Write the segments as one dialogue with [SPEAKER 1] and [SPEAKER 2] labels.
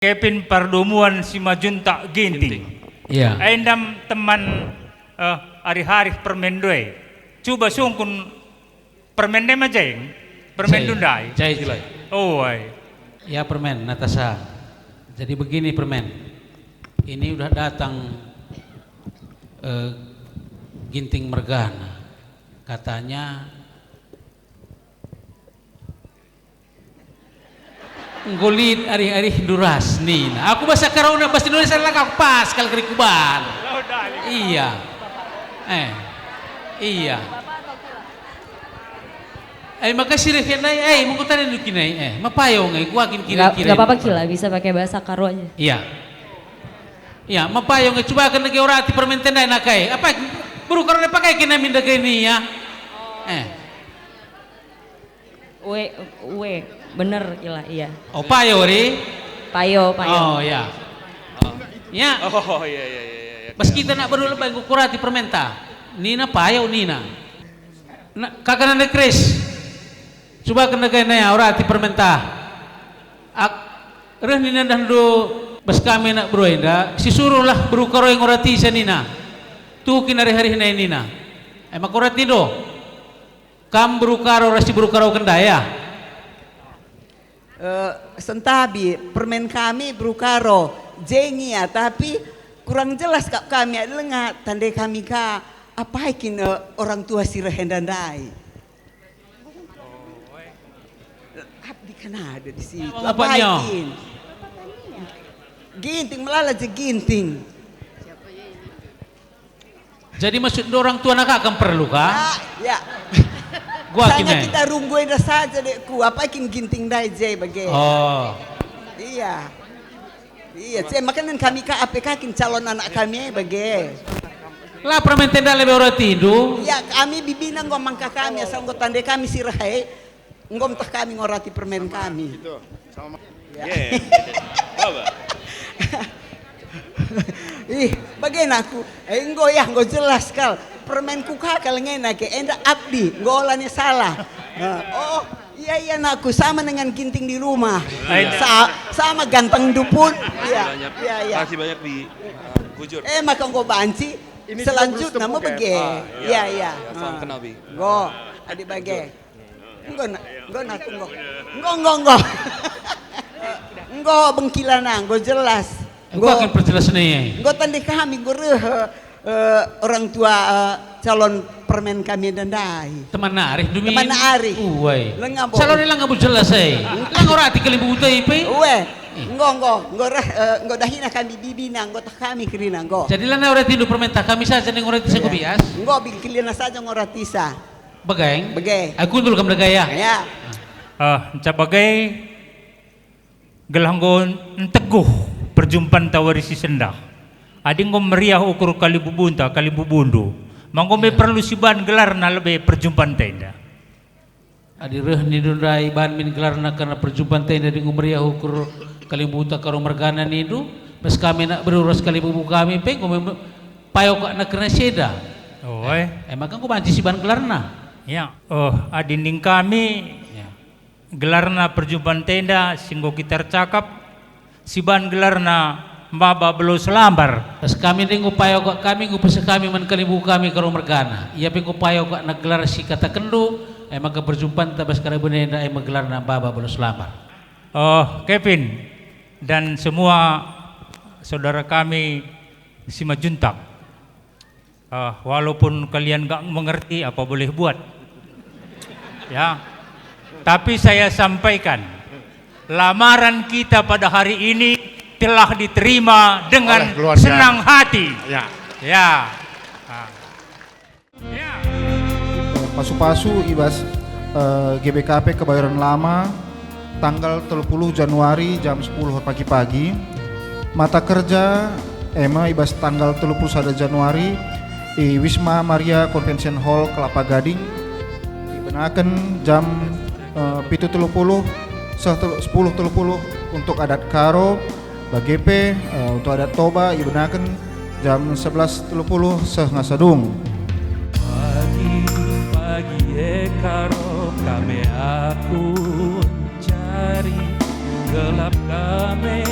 [SPEAKER 1] Kevin Pardumuan si Majunta Ginting.
[SPEAKER 2] Iya.
[SPEAKER 1] Endam teman hari-hari permen doy. Coba sungkun permen dem aja yang permen dundai.
[SPEAKER 2] Jai julai.
[SPEAKER 1] Oh, ay.
[SPEAKER 2] Ya permen Natasha. Jadi begini permen. Ini udah datang Ginting Mergana. Katanya ngulit ari-ari duras nina. Aku bahasa Karauna bahasa Indonesia lah kau pas kali kerikuban. Iya. Iya. Makasih deh kenai. Mau tanya dulu kinai. Mapayong gua kira-kira.
[SPEAKER 3] Gak apa-apa Kila, bisa pakai bahasa Karo aja.
[SPEAKER 2] Iya. Iya, mapayong coba kan lagi orang ti permenten dai nakai. Apa buru karena pakai kena minda gini ya.
[SPEAKER 3] Bener Kila, iya.
[SPEAKER 2] Oh, payo ri.
[SPEAKER 3] Payo.
[SPEAKER 2] Oh, ya. Ya.
[SPEAKER 4] Oh, iya.
[SPEAKER 2] Pas kita nak baru lebay kurati permenta. Nina payo Nina. Kakak nanda Chris. Coba kena kena ya orang ti permenta. Reh Nina dah do bas kami nak bro inda. Si suruh lah bro karo yang orati sa Nina. Tu kinari-hari na Nina. Makurati do. Kam bro karo rasi bro karo kendaya.
[SPEAKER 5] Sentabi permen kami brukaro jengi ya, tapi kurang jelas kami adalah nggak tanda kami ka apa ikin orang tua si rehendandai. Abdi kan ada di situ. Apa ikin? Ginting melala je ginting.
[SPEAKER 2] Jadi maksud orang tua nak akan perlu kah?
[SPEAKER 5] Ya.
[SPEAKER 2] Gua
[SPEAKER 5] Sana kita rungguin saja dekku, apa ikin ginting dai je bagai.
[SPEAKER 2] Oh.
[SPEAKER 5] Iya. Iya, saya makanan kami ka APK kin calon anak kami bagai.
[SPEAKER 2] Lah permenten dah lebih orang tidur.
[SPEAKER 5] Ya, kami bibina ngomong ka kami asal nggo tande kami sirahe. Ngom tah kami ngorati permen kami.
[SPEAKER 4] Itu sama.
[SPEAKER 5] Ya.
[SPEAKER 4] Baba.
[SPEAKER 5] Ih, bagaimana aku? Nggo jelas kal. Permenku kakal ngena ke enda abdi, ngolanya salah. Oh, iya nakku sama dengan ginting di rumah. Sama ganteng dupun. Iya.
[SPEAKER 4] Kasih banyak di Kujur.
[SPEAKER 5] Maka nggo banci. Selanjutnya mau bege. Iya.
[SPEAKER 4] Salam kenal bi.
[SPEAKER 5] Nggo, adi bage. Nggo. Nggo bengkilana, nggo jelas.
[SPEAKER 2] Gua akan perjelas nih.
[SPEAKER 5] Nggo tandi kami nggo orang tua calon permen kami dandai.
[SPEAKER 2] Teman Arif demi.
[SPEAKER 5] Teman Arif.
[SPEAKER 2] Uwe.
[SPEAKER 5] Lenga bo.
[SPEAKER 2] Calon lang ngabul jelas Lang ora ati kalimbu utay pe.
[SPEAKER 5] Uwe. Nggo dahina kami bibina nggo tah kami kirina nggo.
[SPEAKER 2] Jadi lang ora tindu permenta kami saja ning ora tisa ko bias.
[SPEAKER 5] Nggo bingkilina saja ngoratisa.
[SPEAKER 2] Bagay.
[SPEAKER 5] Aku
[SPEAKER 2] dulu kam nagaya.
[SPEAKER 5] Ya.
[SPEAKER 1] Cabagai gelanggon teguh perjumpaan tawari si sendak. Ading ngom meriah ukur kalibubundu. Mangko me perlu siban gelar na lebih perjumpaan tenda.
[SPEAKER 2] Adi reh ni dundai ban min gelar na karena perjumpaan tenda di ngumriah ukur kalibunta karo mergana nidu. Mas kami nak beruras kalibubu kami pe ngom payo ka na karena seda.
[SPEAKER 1] Oh,
[SPEAKER 2] maka ko banci siban gelar na.
[SPEAKER 1] Ya. Adinding kami gelarna perjumpaan tenda singgo kita cakap siban gelarna Baba belum selambar.
[SPEAKER 2] Pas kami ning upayo kok kami ngupasa kami man kalibu kami karo mergana. Iya ping upayo kok naggelar si kata kendu maka perjumpaan tabas karabunenda ay maggelar na Baba belum selambar.
[SPEAKER 1] Kevin dan semua saudara kami si Majuntak. Walaupun kalian gak mengerti apa boleh buat. Ya. Tapi saya sampaikan lamaran kita pada hari ini telah diterima dengan senang hati. Ya.
[SPEAKER 6] Pasu-pasu ibas GBKP Kebayoran Lama tanggal 30 Januari jam 10 pagi-pagi. Mata kerja Ema ibas tanggal 31 Januari di Wisma Maria Convention Hall Kelapa Gading. Dibenakan jam 7.30 10.30 untuk adat Karo. BGP untuk adat Toba ibenakan jam 11.30 seh ngasadung.
[SPEAKER 7] Pagi karo kami aku cari gelap kami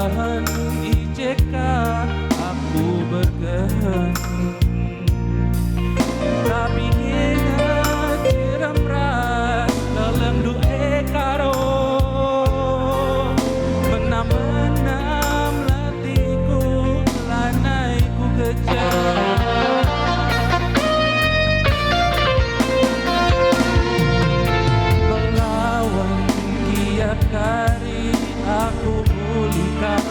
[SPEAKER 7] bahan IJK aku berkehan. Tapi ingat tiram ras dalam du'e karo menam-menam latiku lanaiku kejar. Melawan kiat kari aku pulihkan